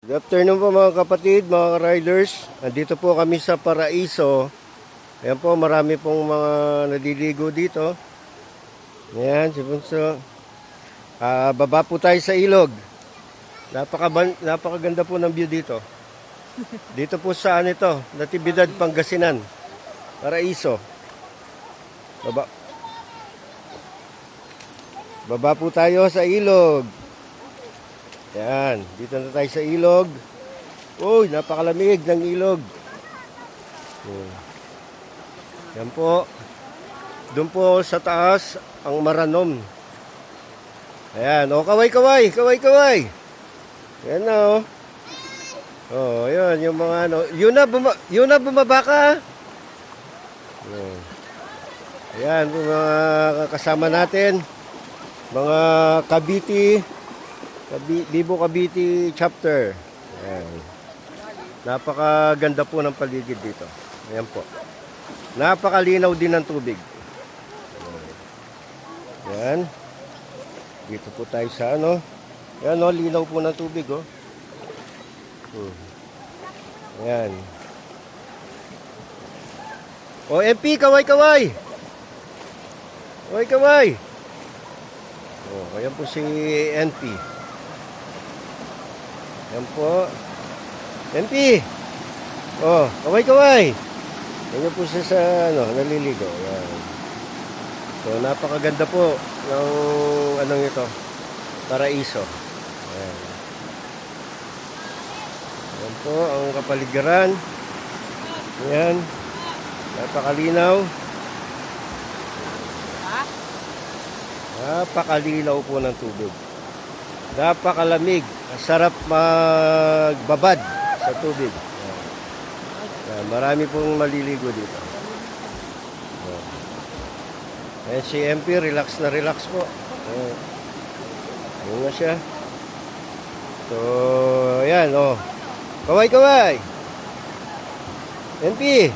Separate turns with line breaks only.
Good afternoon po mga kapatid, mga riders. Andito po kami sa Paraiso. Ayan po, marami pong mga naliligo dito. Ayan, si Bunso. Baba po tayo sa ilog. Napakaganda po ng view dito. Dito po saan ito? Natividad, Pangasinan. Paraiso. Baba po tayo sa ilog. Yan, dito na tayo sa ilog. Uy, napakalamig ng ilog. Yan po. Doon po sa taas, ang Maranon. Ayan, kaway. Yan na, oh. Oh, yun, yung mga ano. Yun na bumaba ka. Ayan, mga kasama natin. Mga Bibo Cavite chapter. Ayan. Napakaganda po ng paligid dito. Ayan po. Napakalinaw din ng tubig. Ayan. Dito po tayo sa ano. Ayan o, linaw po ng tubig o. Ayan. O, MP, kaway. Kaway. O, ayan po si NP. Yan po. MP. Oh, kaway. Yan po siya sa naliligo. Yan. So, napakaganda po ng anong ito. Paraiso. Yan. Yan po ang kapaligiran. Yan. Napakalinaw. Napakalinaw po ng tubig. Napakalamig. Sarap magbabad sa tubig. Marami pong maliligo dito. Ayan si MP, relax po. Ayan na siya. So, ayan, oh. Kaway. MP.